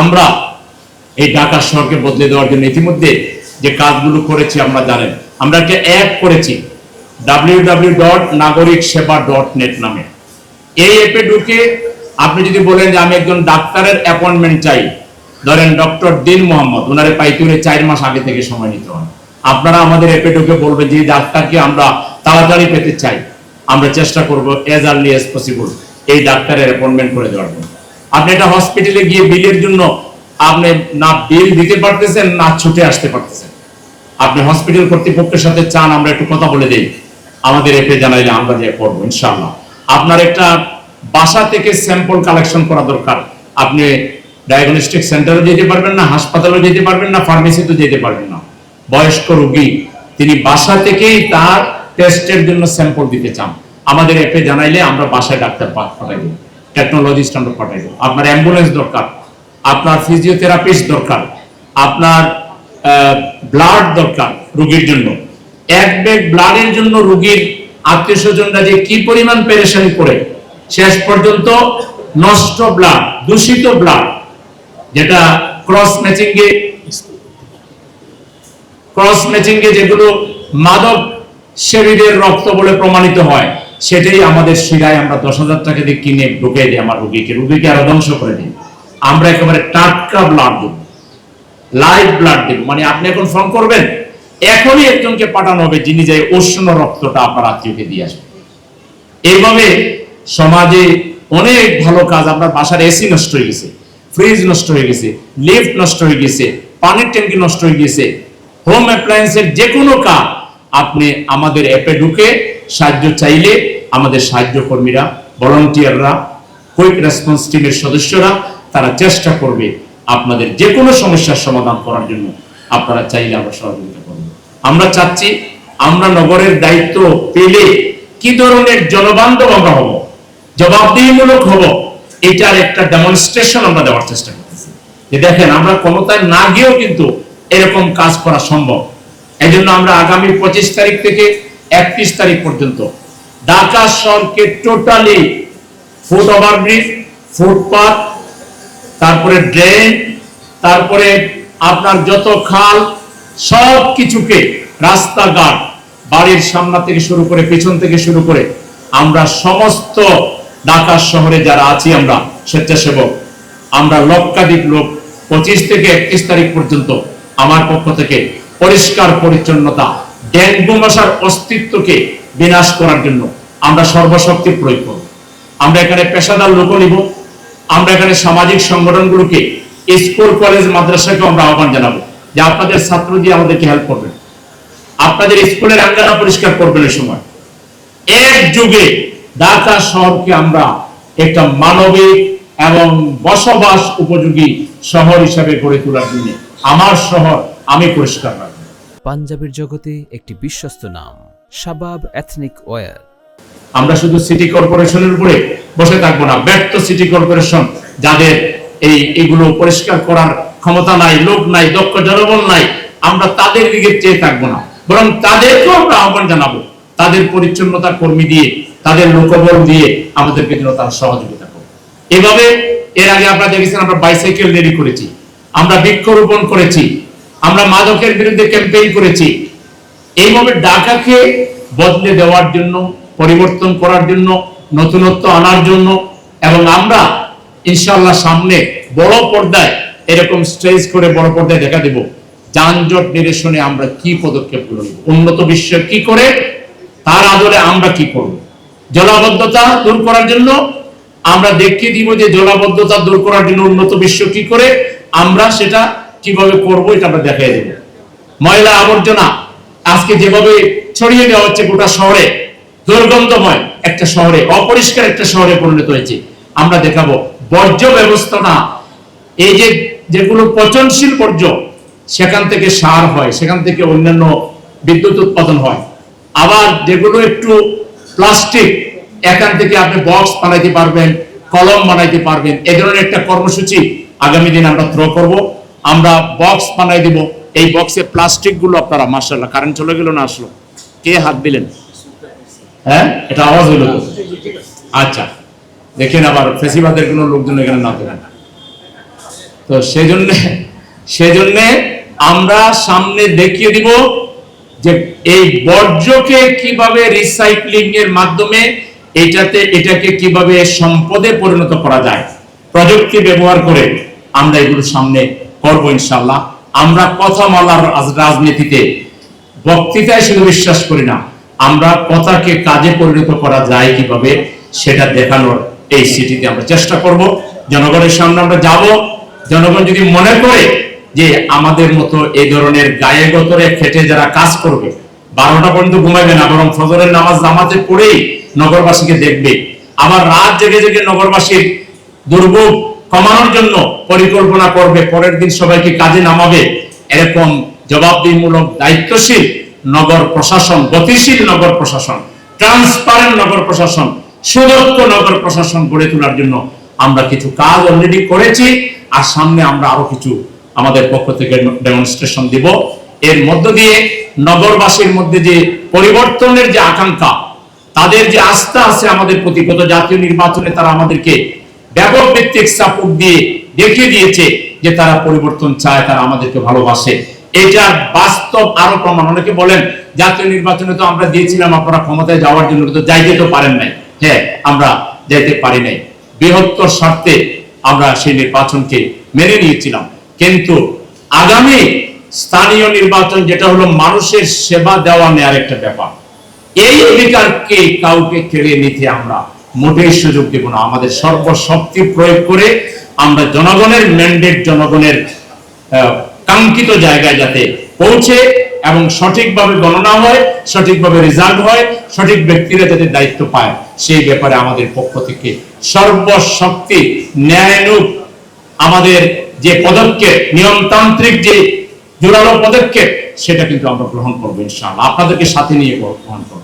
আমরা এই ঢাকা শহরকে বদলে দেওয়ার জন্য ইতিমধ্যে যে কাজগুলো করেছি আমরা জানেন, আমরা একটা অ্যাপ করেছি www.nagorikSeba.net নামে। এই অ্যাপে ঢুকে আপনি যদি বলেন যে আমি একজন ডাক্তারের অ্যাপয়েন্টমেন্ট চাই, ধরেন ডক্টর দিন মোহাম্মদ, ওনারে পাইতে 4 মাস আগে থেকে সময় নিতে হয়। আপনারা আমাদের অ্যাপে ঢুকে বলবেন যে ডাক্তারকে আমরা তাড়াতাড়ি পেতে চাই, আমরা চেষ্টা করব এজ আর্লি এজ পসিবল এই ডাক্তারের অ্যাপয়েন্টমেন্ট করে দেওয়ার জন্য। আপনি একটা হসপিটালে গিয়ে বিলের জন্য আপনি না বিল দিতে পারতেছেন না ছুটে আসতে পারতেছেন, আপনি হসপিটাল কর্তৃপক্ষের সাথে চান আমরা একটু কথা বলে দেই, আমাদের অ্যাপে জানাইলে আমরা যে করবো ইনশাআল্লাহ। আপনার একটা বাসা থেকে স্যাম্পল কালেকশন করা দরকার, আপনি ডায়াগনস্টিক সেন্টারে যেতে পারবেন না, হাসপাতালে যেতে পারবেন না, ফার্মেসিতে যেতে পারবেন না। বয়স্ক রোগী তিনি বাসা থেকেই তার টেস্টের জন্য স্যাম্পল দিতে চান, আমাদের অ্যাপে জানাইলে আমরা বাসায় ডাক্তার পাঠাই দেব, টেকনোলজিস্ট আমরা পাঠাই দেব। আপনার অ্যাম্বুলেন্স দরকার, আপনার ফিজিওথেরাপিস্ট দরকার, আপনার ব্লাড দরকার রোগীর জন্য, এক ব্যাগ ব্লাডের জন্য রোগীর আত্মীয় স্বজনরা যে কি পরিমাণ পেরেশানি করে, শেষ পর্যন্ত নষ্ট ব্লাড, দূষিত ব্লাড, যেটা ক্রস ম্যাচিংয়ে যেগুলো মাদক সেবীদের রক্ত বলে প্রমাণিত হয়, সেটাই আমাদের শিরায় আমরা 10,000 টাকা দিয়ে কিনে ঢুকে দিই আমার রোগীকে আরো ধ্বংস করে দিই। আমরা একেবারে টাটকা ব্লাড দেব, লাইভ ব্লাড দেব, মানে আপনি এখন ফোন করবেন এখনই একজনকে পাঠানো হবে যিনি যে উষ্ণ রক্তটা আপনার আত্মীয়কে দিয়ে আসবে। এইভাবে সমাজে অনেক ভালো কাজ, আপনার বাসার এসি নষ্ট হয়ে গেছে, ফ্রিজ নষ্ট হয়ে গেছে, লিফট নষ্ট হয়ে গেছে, পানির ট্যাঙ্কি নষ্ট হয়ে গেছে, হোম অ্যাপ্লায়েন্সের যে কোনো কাজ আপনি আমাদের অ্যাপে ঢুকে সাহায্য চাইলে আমাদের সাহায্য কর্মীরা, ভলান্টিয়াররা, কুইক রেসপন্স টিমের সদস্যরা তারা চেষ্টা করবে আপনাদের যে কোনো সমস্যার সমাধান করার জন্য। আপনারা চাইলে আমরা সহযোগিতা করব। আমরা চাচ্ছি আমরা নগরের দায়িত্ব পেলে কি ধরনের জনবান্ধব আমরা হব, জবাবদিহিমূলক হব, এটার একটা ডেমনস্ট্রেশন আমরা দেওয়ার চেষ্টা করতেছি যে দেখেন আমরা ক্ষমতায় না গিয়েও কিন্তু এরকম কাজ করা সম্ভব। এই জন্য আমরা আগামী 25 তারিখ থেকে 31 তারিখ পর্যন্ত ঢাকা শহরকে টোটালি ফুট ওভারব্রিজ, ফুটপাথ, তারপরে ড্রেন, তারপরে আপনার যত খাল, সব কিছুকে, রাস্তাঘাট, বাড়ির সামনে থেকে শুরু করে পিছন থেকে শুরু করে আমরা সমস্ত ঢাকা শহরে যারা আছি আমরা স্বেচ্ছাসেবক, আমরা লক্ষাধিক লোক 25 থেকে 31 তারিখ পর্যন্ত আমার পক্ষ থেকে পরিষ্কার পরিচ্ছন্নতা, ডেঙ্গু মশার অস্তিত্বকে বিনাশ করার জন্য আমরা সর্বশক্তি প্রয়োগ করব। আমরা এখানে পেশাদার লোক নিব, আমরা এখানে সামাজিক সংগঠনগুলোকে, স্কুল কলেজ মাদ্রাসাকে আমরা আহ্বান জানাবো যে আপনাদের ছাত্র দিয়ে আমাদেরকে হেল্প করবেন, আপনাদের স্কুলের আঙ্গানা পরিষ্কার করবেন। এই সময় এক যুগে ঢাকা শহরকে আমরা একটা মানবিক এবং বসবাস উপযোগী শহর হিসেবে গড়ে তোলার জন্য আমার শহর আমি পরিষ্কার রাখবো। পাঞ্জাবের জগতে একটি বিশ্বস্ত নাম শাবাব এথনিক ওয়্যার। আমরা শুধু সিটি কর্পোরেশনের উপরে বসে থাকবো না, ব্যর্থ সিটি কর্পোরেশন যাদের এইগুলো পরিষ্কার করার ক্ষমতা নাই, লোক নাই, দক্ষ জনবল নাই, আমরা তাদের দিকে চেয়ে থাকবো না, বরং তাদেরকেও আমরা আহ্বান জানাবো তাদের পরিচ্ছন্নতা কর্মী দিয়ে, তাদের লোকবল দিয়ে আমাদেরকে যেন তারা সহযোগিতা করবে। এভাবে এর আগে আপনারা দেখেছেন আমরা বাইসাইকেল র্যালি করেছি, আমরা বৃক্ষরোপণ করেছি, আমরা মাদকের বিরুদ্ধে ক্যাম্পেইন করেছি। এইভাবে ঢাকাকে বদলে দেওয়ার জন্য, পরিবর্তন করার জন্য, নতুনত্ব আনার জন্য, এবং আমরা ইনশাআল্লাহ সামনে বড় পর্দায় এরকম স্টেজ করে বড় পর্দায় দেখা দেব যানজট নিরসনে আমরা কি পদক্ষেপ নেব, উন্নত বিশ্ব কি করে তার আদলে আমরা কি করব, জলাবদ্ধতা দূর করার জন্য আমরা দেখিয়ে দিব যে জলাবদ্ধতা দূর করার জন্য উন্নত বিশ্ব কি করে আমরা সেটা কিভাবে করব, এটা আমরা দেখাই দেব। ময়লা আবর্জনা আজকে যেভাবে ছড়িয়ে দেওয়া হচ্ছে গোটা শহরে, দুর্গন্ধময় একটা শহরে, অপরিষ্কার একটা শহরে পরিণত হয়েছে, আমরা দেখাবো বর্জ্য ব্যবস্থাপনা, এই যে যেগুলো পচনশীল বর্জ্য সেখান থেকে সার হয়, সেখান থেকে অন্যান্য বিদ্যুৎ উৎপাদন হয়, আবার যেগুলো একটু প্লাস্টিক এখান থেকে আপনি বক্স বানাইতে পারবেন, কলম বানাইতে পারবেন। এই ধরনের একটা কর্মসূচি আগামী দিন আমরা থ্রো করব। আমরা বক্স বানাই দিব, এই বক্সে প্লাস্টিক গুলো আপনারা, মাশাআল্লাহ কারেন্ট চলে গেল না, আসলো কে হাত দিলেন? হ্যাঁ, এটা আওয়াজ হলো। আচ্ছা দেখেন আবার ফেসিবাদের কোনো লোকজন এখানে না দেবেন। তো সেজন্য আমরা সামনে দেখিয়ে দিব যে এই বর্জ্যকে কিভাবে রিসাইক্লিং এর মাধ্যমে এটাকে কিভাবে সম্পদে পরিণত করা যায়, প্রযুক্তি ব্যবহার করে আমরা এগুলো সামনে করবো ইনশাআল্লাহ। আমরা কথা বলার রাজনীতিতে, বক্তৃতায় শুধু বিশ্বাস করি না, আমরা কথাকে কাজে পরিণত করা যায় কিভাবে সেটা দেখানোর এই সিটিতে আমরা চেষ্টা করব। জনগণের সামনে আমরা যাব। জনগণ যদি মনে করে যে আমাদের মতো এই ধরনের গায়ে গতরে খেটে যারা কাজ করবে, 12টা পর্যন্ত ঘুমাবে না, বরং ফজরের নামাজ জামাতে পড়েই নগরবাসীকে দেখবে, আবার রাত জেগে জেগে নগরবাসীর দুর্ভোগ কমানোর জন্য পরিকল্পনা করবে, পরের দিন সবাইকে কাজে নামাবে, এরকম জবাবদিহিমূলক দায়িত্বশীল নগর প্রশাসন, গতিশীল নগর প্রশাসন, ট্রান্সপারেন্ট নগর প্রশাসন, সুদক্ষ নগর প্রশাসন গড়ে তোলার জন্য আমরা কিছু কাজ অলরেডি করেছি, আর সামনে আমরা আরো কিছু আমাদের পক্ষ থেকে ডেমনস্ট্রেশন দিব। এর মধ্য দিয়ে নগরবাসীর মধ্যে যে পরিবর্তনের যে আকাঙ্ক্ষা, তাদের যে আস্থা আছে আমাদের প্রতি, গত জাতীয় নির্বাচনে তারা আমাদেরকে ব্যাপক ভিত্তিক সাপোর্ট দিয়ে দেখিয়ে দিয়েছে যে তারা পরিবর্তন চায়, তারা আমাদেরকে ভালোবাসে। এটা বাস্তব আরো প্রমাণ। অনেকে বলেন জাতীয় নির্বাচনে তো আমরা দিয়েছিলাম আপনারা ক্ষমতায় যাওয়ার জন্য, কিন্তু যাইতে তো পারেন নাই। হ্যাঁ, আমরা যাইতে পারি নাই, বৃহত্তর স্বার্থে আমরা সেই নির্বাচনকে মেনে নিয়েছিলাম। কিন্তু আগামী স্থানীয় নির্বাচন, যেটা হলো মানুষের সেবা দেওয়া নেওয়ার একটা ব্যাপার, এই অধিকারকে কাউকে কেড়ে নিতে আমরা মোটেই সুযোগ দেব না। আমাদের সর্বশক্তি প্রয়োগ করে আমরা জনগণের ম্যান্ডেট, জনগণের কাঙ্ক্ষিত জায়গায় যাতে পৌঁছে এবং সঠিকভাবে গণনা হয়, সঠিকভাবে রেজাল্ট হয়, সঠিক ব্যক্তিরা যাতে দায়িত্ব পায়, সেই ব্যাপারে আমাদের পক্ষ থেকে সর্বশক্তি ন্যায়ানুগ আমাদের যে পদক্ষেপ, নিয়মতান্ত্রিক যে জোরালো পদক্ষেপ, সেটা কিন্তু আমরা গ্রহণ করবো ইনশাআল্লাহ। আপনাদেরকে সাথে নিয়ে গ্রহণ করবো।